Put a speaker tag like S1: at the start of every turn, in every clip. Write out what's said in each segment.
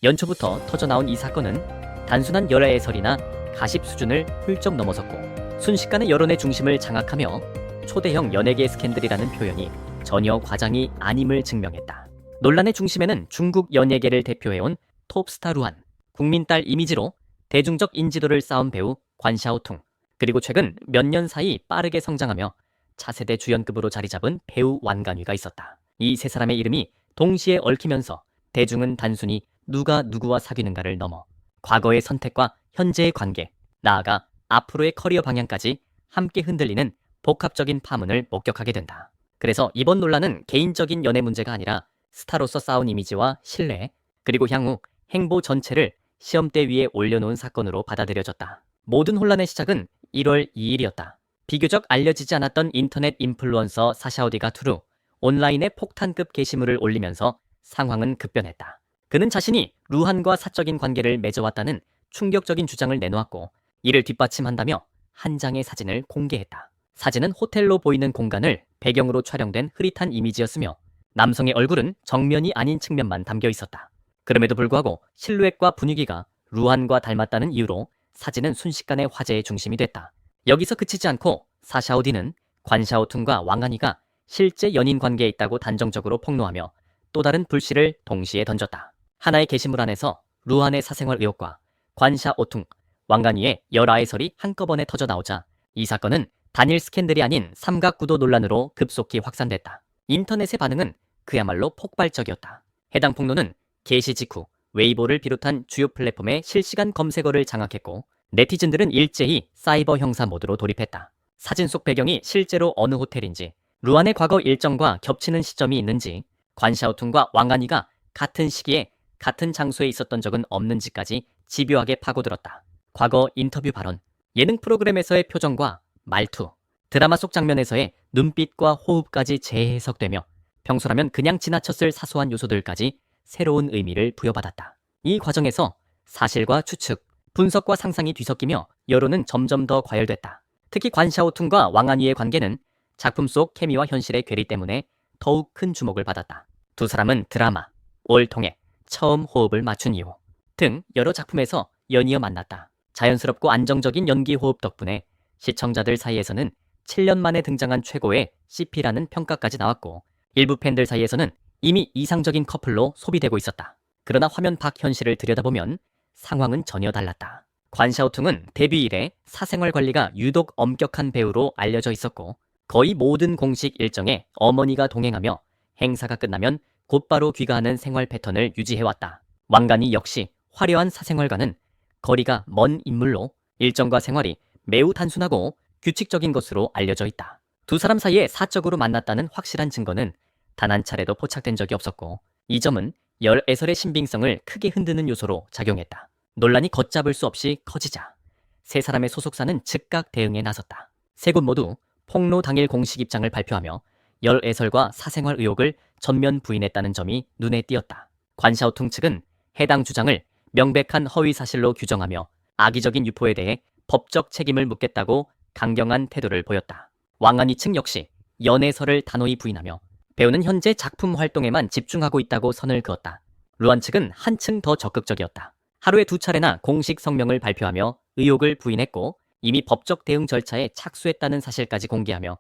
S1: 연초부터 터져나온 이 사건은 단순한 열애설이나 가십 수준을 훌쩍 넘어섰고 순식간에 여론의 중심을 장악하며 초대형 연예계 스캔들이라는 표현이 전혀 과장이 아님을 증명했다. 논란의 중심에는 중국 연예계를 대표해온 톱스타 루한, 국민딸 이미지로 대중적 인지도를 쌓은 배우 관샤오퉁, 그리고 최근 몇 년 사이 빠르게 성장하며 차세대 주연급으로 자리잡은 배우 왕간위가 있었다. 이 세 사람의 이름이 동시에 얽히면서 대중은 단순히 누가 누구와 사귀는가를 넘어 과거의 선택과 현재의 관계, 나아가 앞으로의 커리어 방향까지 함께 흔들리는 복합적인 파문을 목격하게 된다. 그래서 이번 논란은 개인적인 연애 문제가 아니라 스타로서 쌓은 이미지와 신뢰, 그리고 향후 행보 전체를 시험대 위에 올려놓은 사건으로 받아들여졌다. 모든 혼란의 시작은 1월 2일이었다. 비교적 알려지지 않았던 인터넷 인플루언서 사샤오디가 투루 온라인에 폭탄급 게시물을 올리면서 상황은 급변했다. 그는 자신이 루한과 사적인 관계를 맺어왔다는 충격적인 주장을 내놓았고 이를 뒷받침한다며 한 장의 사진을 공개했다. 사진은 호텔로 보이는 공간을 배경으로 촬영된 흐릿한 이미지였으며 남성의 얼굴은 정면이 아닌 측면만 담겨 있었다. 그럼에도 불구하고 실루엣과 분위기가 루한과 닮았다는 이유로 사진은 순식간에 화제의 중심이 됐다. 여기서 그치지 않고 사샤오디는 관샤오퉁과 왕한이가 실제 연인 관계에 있다고 단정적으로 폭로하며 또 다른 불씨를 동시에 던졌다. 하나의 게시물 안에서 루한의 사생활 의혹과 관샤오퉁, 왕간위의 열아해설이 한꺼번에 터져 나오자 이 사건은 단일 스캔들이 아닌 삼각구도 논란으로 급속히 확산됐다. 인터넷의 반응은 그야말로 폭발적이었다. 해당 폭로는 게시 직후 웨이보를 비롯한 주요 플랫폼의 실시간 검색어를 장악했고 네티즌들은 일제히 사이버 형사 모드로 돌입했다. 사진 속 배경이 실제로 어느 호텔인지, 루안의 과거 일정과 겹치는 시점이 있는지, 관샤오퉁과 왕한이가 같은 시기에 같은 장소에 있었던 적은 없는지까지 집요하게 파고들었다. 과거 인터뷰 발언, 예능 프로그램에서의 표정과 말투, 드라마 속 장면에서의 눈빛과 호흡까지 재해석되며 평소라면 그냥 지나쳤을 사소한 요소들까지 새로운 의미를 부여받았다. 이 과정에서 사실과 추측, 분석과 상상이 뒤섞이며 여론은 점점 더 과열됐다. 특히 관샤오퉁과 왕한이의 관계는 작품 속 케미와 현실의 괴리 때문에 더욱 큰 주목을 받았다. 두 사람은 드라마, 올통에 처음 호흡을 맞춘 이후 등 여러 작품에서 연이어 만났다. 자연스럽고 안정적인 연기 호흡 덕분에 시청자들 사이에서는 7년 만에 등장한 최고의 CP라는 평가까지 나왔고 일부 팬들 사이에서는 이미 이상적인 커플로 소비되고 있었다. 그러나 화면 밖 현실을 들여다보면 상황은 전혀 달랐다. 관샤오퉁은 데뷔 이래 사생활 관리가 유독 엄격한 배우로 알려져 있었고 거의 모든 공식 일정에 어머니가 동행하며 행사가 끝나면 곧바로 귀가하는 생활 패턴을 유지해왔다. 왕간이 역시 화려한 사생활과는 거리가 먼 인물로 일정과 생활이 매우 단순하고 규칙적인 것으로 알려져 있다. 두 사람 사이에 사적으로 만났다는 확실한 증거는 단 한 차례도 포착된 적이 없었고 이 점은 열애설의 신빙성을 크게 흔드는 요소로 작용했다. 논란이 걷잡을 수 없이 커지자 세 사람의 소속사는 즉각 대응에 나섰다. 세 곳 모두 폭로 당일 공식 입장을 발표하며 열애설과 사생활 의혹을 전면 부인했다는 점이 눈에 띄었다. 관샤오퉁 측은 해당 주장을 명백한 허위 사실로 규정하며 악의적인 유포에 대해 법적 책임을 묻겠다고 강경한 태도를 보였다. 왕한이 측 역시 연애설을 단호히 부인하며 배우는 현재 작품 활동에만 집중하고 있다고 선을 그었다. 루안 측은 한층 더 적극적이었다. 하루에 2차례나 공식 성명을 발표하며 의혹을 부인했고 이미 법적 대응 절차에 착수했다는 사실까지 공개하며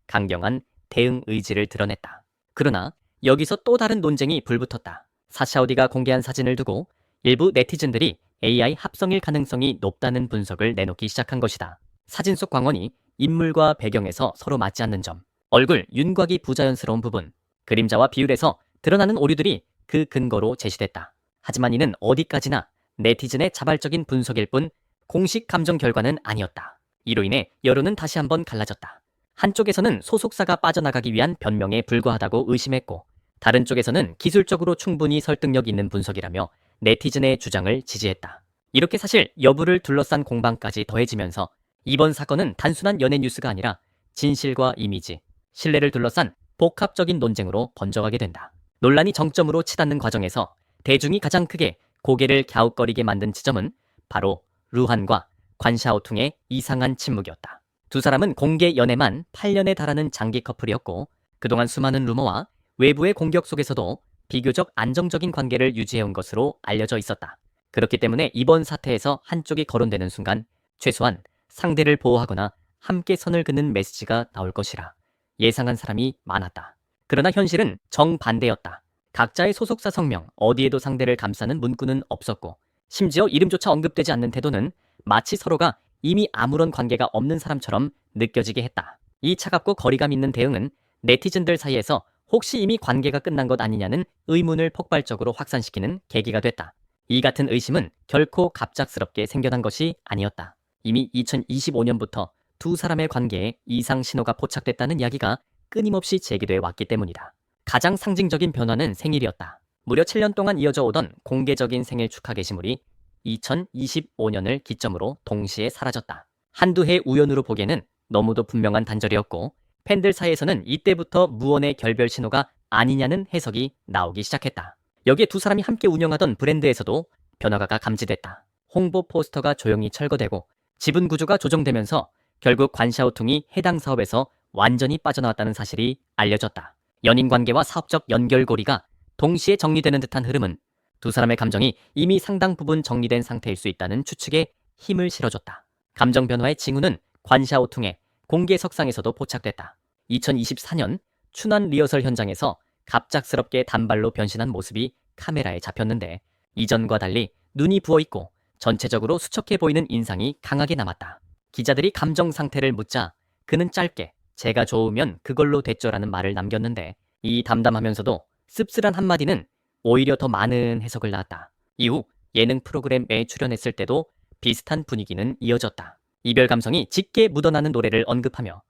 S1: 강경한 대응 의지를 드러냈다. 그러나 여기서 또 다른 논쟁이 불붙었다. 사샤오디가 공개한 사진을 두고 일부 네티즌들이 AI 합성일 가능성이 높다는 분석을 내놓기 시작한 것이다. 사진 속 광원이 인물과 배경에서 서로 맞지 않는 점, 얼굴, 윤곽이 부자연스러운 부분, 그림자와 비율에서 드러나는 오류들이 그 근거로 제시됐다. 하지만 이는 어디까지나 네티즌의 자발적인 분석일 뿐 공식 감정 결과는 아니었다. 이로 인해 여론은 다시 한번 갈라졌다. 한쪽에서는 소속사가 빠져나가기 위한 변명에 불과하다고 의심했고 다른 쪽에서는 기술적으로 충분히 설득력 있는 분석이라며 네티즌의 주장을 지지했다. 이렇게 사실 여부를 둘러싼 공방까지 더해지면서 이번 사건은 단순한 연예 뉴스가 아니라 진실과 이미지, 신뢰를 둘러싼 복합적인 논쟁으로 번져가게 된다. 논란이 정점으로 치닫는 과정에서 대중이 가장 크게 고개를 갸웃거리게 만든 지점은 바로 루한과 관샤오퉁의 이상한 침묵이었다. 두 사람은 공개 연애만 8년에 달하는 장기 커플이었고 그동안 수많은 루머와 외부의 공격 속에서도 비교적 안정적인 관계를 유지해온 것으로 알려져 있었다. 그렇기 때문에 이번 사태에서 한쪽이 거론되는 순간 최소한 상대를 보호하거나 함께 선을 긋는 메시지가 나올 것이라 예상한 사람이 많았다. 그러나 현실은 정반대였다. 각자의 소속사 성명, 어디에도 상대를 감싸는 문구는 없었고 심지어 이름조차 언급되지 않는 태도는 마치 서로가 이미 아무런 관계가 없는 사람처럼 느껴지게 했다. 이 차갑고 거리감 있는 대응은 네티즌들 사이에서 혹시 이미 관계가 끝난 것 아니냐는 의문을 폭발적으로 확산시키는 계기가 됐다. 이 같은 의심은 결코 갑작스럽게 생겨난 것이 아니었다. 이미 2025년부터 두 사람의 관계에 이상 신호가 포착됐다는 이야기가 끊임없이 제기돼 왔기 때문이다. 가장 상징적인 변화는 생일이었다. 무려 7년 동안 이어져 오던 공개적인 생일 축하 게시물이 2025년을 기점으로 동시에 사라졌다. 한두 해 우연으로 보기에는 너무도 분명한 단절이었고 팬들 사이에서는 이때부터 무언의 결별 신호가 아니냐는 해석이 나오기 시작했다. 여기에 두 사람이 함께 운영하던 브랜드에서도 변화가 감지됐다. 홍보 포스터가 조용히 철거되고 지분 구조가 조정되면서 결국 관샤오퉁이 해당 사업에서 완전히 빠져나왔다는 사실이 알려졌다. 연인 관계와 사업적 연결고리가 동시에 정리되는 듯한 흐름은 두 사람의 감정이 이미 상당 부분 정리된 상태일 수 있다는 추측에 힘을 실어줬다. 감정 변화의 징후는 관샤오퉁의 공개 석상에서도 포착됐다. 2024년 춘환 리허설 현장에서 갑작스럽게 단발로 변신한 모습이 카메라에 잡혔는데 이전과 달리 눈이 부어있고 전체적으로 수척해 보이는 인상이 강하게 남았다. 기자들이 감정 상태를 묻자 그는 짧게 제가 좋으면 그걸로 됐죠라는 말을 남겼는데 이 담담하면서도 씁쓸한 한마디는 오히려 더 많은 해석을 낳았다. 이후 예능 프로그램에 출연했을 때도 비슷한 분위기는 이어졌다. 이별 감성이 짙게 묻어나는 노래를 언급하며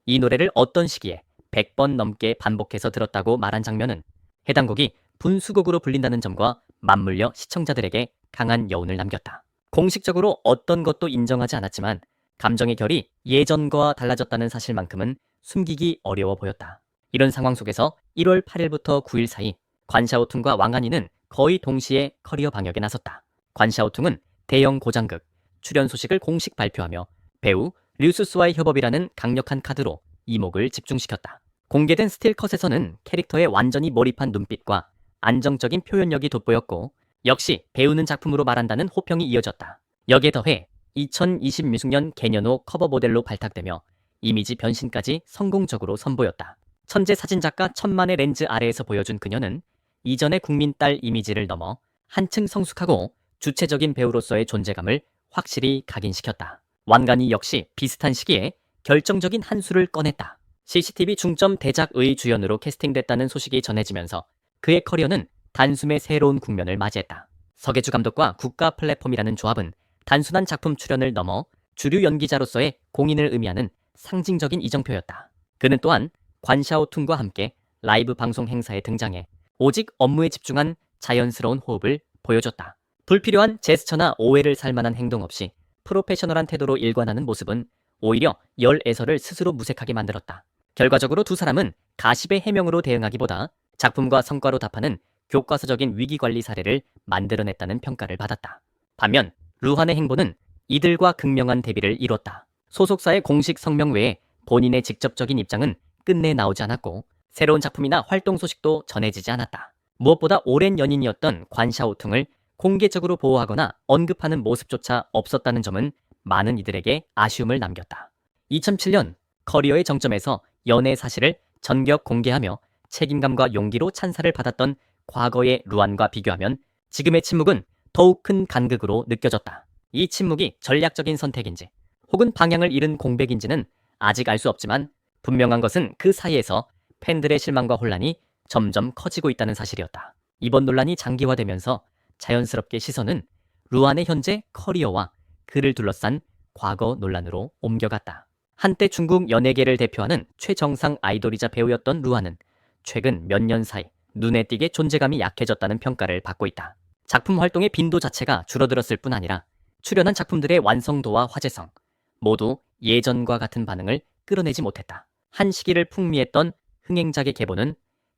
S1: 이 노래를 어떤 시기에 100번 넘게 반복해서 들었다고 말한 장면은 해당 곡이 분수곡으로 불린다는 점과 맞물려 시청자들에게 강한 여운을 남겼다. 공식적으로 어떤 것도 인정하지 않았지만 감정의 결이 예전과 달라졌다는 사실만큼은 숨기기 어려워 보였다. 이런 상황 속에서 1월 8일부터 9일 사이 관샤오퉁과 왕한이는 거의 동시에 커리어 방역에 나섰다. 관샤오퉁은 대형 고장극 출연 소식을 공식 발표하며 배우 류수스와의 협업이라는 강력한 카드로 이목을 집중시켰다. 공개된 스틸컷에서는 캐릭터에 완전히 몰입한 눈빛과 안정적인 표현력이 돋보였고 역시 배우는 작품으로 말한다는 호평이 이어졌다. 여기에 더해 2026년 개년호 커버 모델로 발탁되며 이미지 변신까지 성공적으로 선보였다. 천재 사진작가 천만의 렌즈 아래에서 보여준 그녀는 이전의 국민 딸 이미지를 넘어 한층 성숙하고 주체적인 배우로서의 존재감을 확실히 각인시켰다. 왕간이 역시 비슷한 시기에 결정적인 한 수를 꺼냈다. CCTV 중점 대작의 주연으로 캐스팅됐다는 소식이 전해지면서 그의 커리어는 단숨에 새로운 국면을 맞이했다. 서계주 감독과 국가 플랫폼이라는 조합은 단순한 작품 출연을 넘어 주류 연기자로서의 공인을 의미하는 상징적인 이정표였다. 그는 또한 관샤오퉁과 함께 라이브 방송 행사에 등장해 오직 업무에 집중한 자연스러운 호흡을 보여줬다. 불필요한 제스처나 오해를 살 만한 행동 없이 프로페셔널한 태도로 일관하는 모습은 오히려 열애설을 스스로 무색하게 만들었다. 결과적으로 두 사람은 가십의 해명으로 대응하기보다 작품과 성과로 답하는 교과서적인 위기관리 사례를 만들어냈다는 평가를 받았다. 반면 루한의 행보는 이들과 극명한 대비를 이뤘다. 소속사의 공식 성명 외에 본인의 직접적인 입장은 끝내 나오지 않았고 새로운 작품이나 활동 소식도 전해지지 않았다. 무엇보다 오랜 연인이었던 관샤오퉁을 공개적으로 보호하거나 언급하는 모습조차 없었다는 점은 많은 이들에게 아쉬움을 남겼다. 2007년 커리어의 정점에서 연애 사실을 전격 공개하며 책임감과 용기로 찬사를 받았던 과거의 루안과 비교하면 지금의 침묵은 더욱 큰 간극으로 느껴졌다. 이 침묵이 전략적인 선택인지 혹은 방향을 잃은 공백인지는 아직 알 수 없지만 분명한 것은 그 사이에서 팬들의 실망과 혼란이 점점 커지고 있다는 사실이었다. 이번 논란이 장기화되면서 자연스럽게 시선은 루안의 현재 커리어와 그를 둘러싼 과거 논란으로 옮겨갔다. 한때 중국 연예계를 대표하는 최정상 아이돌이자 배우였던 루안은 최근 몇 년 사이 눈에 띄게 존재감이 약해졌다는 평가를 받고 있다. 작품 활동의 빈도 자체가 줄어들었을 뿐 아니라 출연한 작품들의 완성도와 화제성 모두 예전과 같은 반응을 끌어내지 못했다. 한 시기를 풍미했던 흥행작의 계보는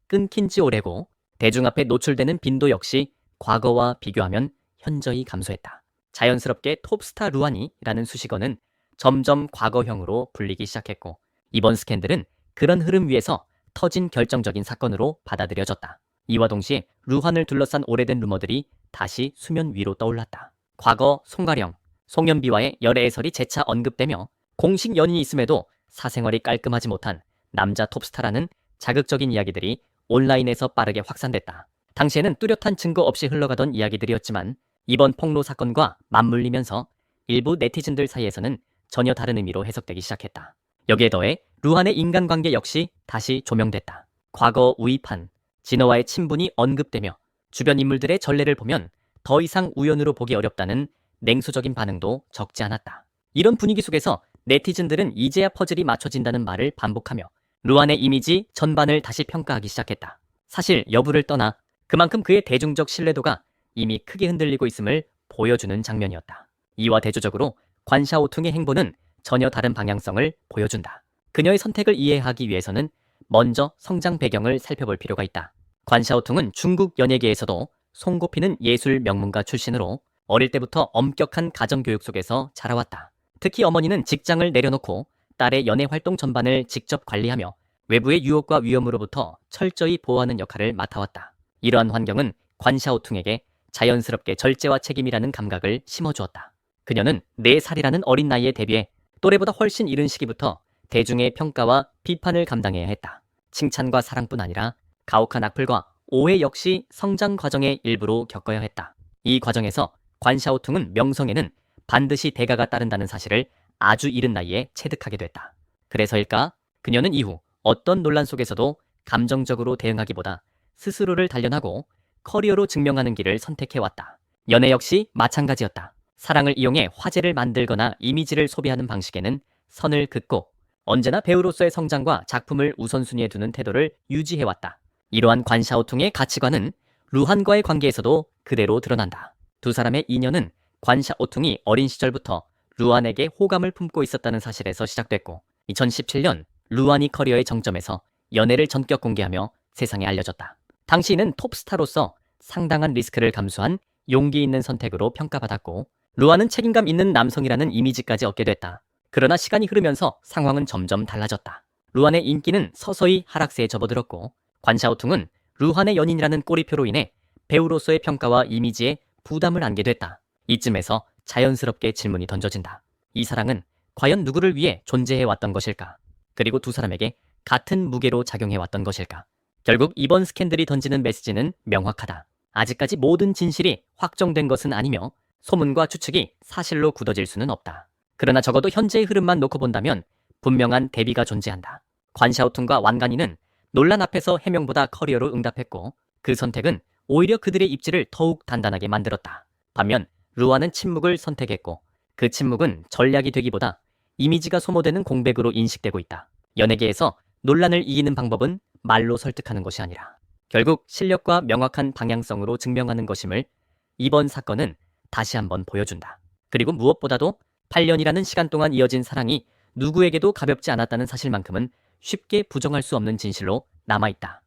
S1: 끊긴 지 오래고 대중 앞에 노출되는 빈도 역시 과거와 비교하면 현저히 감소했다. 자연스럽게 톱스타 루안이라는 수식어는 점점 과거형으로 불리기 시작했고 이번 스캔들은 그런 흐름 위에서 터진 결정적인 사건으로 받아들여졌다. 이와 동시에 루한을 둘러싼 오래된 루머들이 다시 수면 위로 떠올랐다. 과거 송가령, 송연비와의 열애해설이 재차 언급되며 공식 연인이 있음에도 사생활이 깔끔하지 못한 남자 톱스타라는 자극적인 이야기들이 온라인에서 빠르게 확산됐다. 당시에는 뚜렷한 증거 없이 흘러가던 이야기들이었지만 이번 폭로 사건과 맞물리면서 일부 네티즌들 사이에서는 전혀 다른 의미로 해석되기 시작했다. 여기에 더해 루한의 인간관계 역시 다시 조명됐다. 과거 우이판, 진어와의 친분이 언급되며 주변 인물들의 전례를 보면 더 이상 우연으로 보기 어렵다는 냉소적인 반응도 적지 않았다. 이런 분위기 속에서 네티즌들은 이제야 퍼즐이 맞춰진다는 말을 반복하며 루한의 이미지 전반을 다시 평가하기 시작했다. 사실 여부를 떠나 그만큼 그의 대중적 신뢰도가 이미 크게 흔들리고 있음을 보여주는 장면이었다. 이와 대조적으로 관샤오퉁의 행보는 전혀 다른 방향성을 보여준다. 그녀의 선택을 이해하기 위해서는 먼저 성장 배경을 살펴볼 필요가 있다. 관샤오퉁은 중국 연예계에서도 손꼽히는 예술 명문가 출신으로 어릴 때부터 엄격한 가정교육 속에서 자라왔다. 특히 어머니는 직장을 내려놓고 딸의 연애 활동 전반을 직접 관리하며 외부의 유혹과 위험으로부터 철저히 보호하는 역할을 맡아왔다. 이러한 환경은 관샤오퉁에게 자연스럽게 절제와 책임이라는 감각을 심어주었다. 그녀는 4살이라는 어린 나이에 데뷔해 또래보다 훨씬 이른 시기부터 대중의 평가와 비판을 감당해야 했다. 칭찬과 사랑뿐 아니라 가혹한 악플과 오해 역시 성장 과정의 일부로 겪어야 했다. 이 과정에서 관샤오퉁은 명성에는 반드시 대가가 따른다는 사실을 아주 이른 나이에 체득하게 됐다. 그래서일까? 그녀는 이후 어떤 논란 속에서도 감정적으로 대응하기보다 스스로를 단련하고 커리어로 증명하는 길을 선택해왔다. 연애 역시 마찬가지였다. 사랑을 이용해 화제를 만들거나 이미지를 소비하는 방식에는 선을 긋고 언제나 배우로서의 성장과 작품을 우선순위에 두는 태도를 유지해왔다. 이러한 관샤오퉁의 가치관은 루한과의 관계에서도 그대로 드러난다. 두 사람의 인연은 관샤오퉁이 어린 시절부터 루한에게 호감을 품고 있었다는 사실에서 시작됐고 2017년 루한이 커리어의 정점에서 연애를 전격 공개하며 세상에 알려졌다. 당시는 톱스타로서 상당한 리스크를 감수한 용기 있는 선택으로 평가받았고 루한은 책임감 있는 남성이라는 이미지까지 얻게 됐다. 그러나 시간이 흐르면서 상황은 점점 달라졌다. 루한의 인기는 서서히 하락세에 접어들었고 관샤오퉁은 루한의 연인이라는 꼬리표로 인해 배우로서의 평가와 이미지에 부담을 안게 됐다. 이쯤에서 자연스럽게 질문이 던져진다. 이 사랑은 과연 누구를 위해 존재해왔던 것일까? 그리고 두 사람에게 같은 무게로 작용해왔던 것일까? 결국 이번 스캔들이 던지는 메시지는 명확하다. 아직까지 모든 진실이 확정된 것은 아니며 소문과 추측이 사실로 굳어질 수는 없다. 그러나 적어도 현재의 흐름만 놓고 본다면 분명한 대비가 존재한다. 관샤오퉁과 완간이는 논란 앞에서 해명보다 커리어로 응답했고 그 선택은 오히려 그들의 입지를 더욱 단단하게 만들었다. 반면 루한은 침묵을 선택했고 그 침묵은 전략이 되기보다 이미지가 소모되는 공백으로 인식되고 있다. 연예계에서 논란을 이기는 방법은 말로 설득하는 것이 아니라 결국 실력과 명확한 방향성으로 증명하는 것임을 이번 사건은 다시 한번 보여준다. 그리고 무엇보다도 8년이라는 시간 동안 이어진 사랑이 누구에게도 가볍지 않았다는 사실만큼은 쉽게 부정할 수 없는 진실로 남아있다.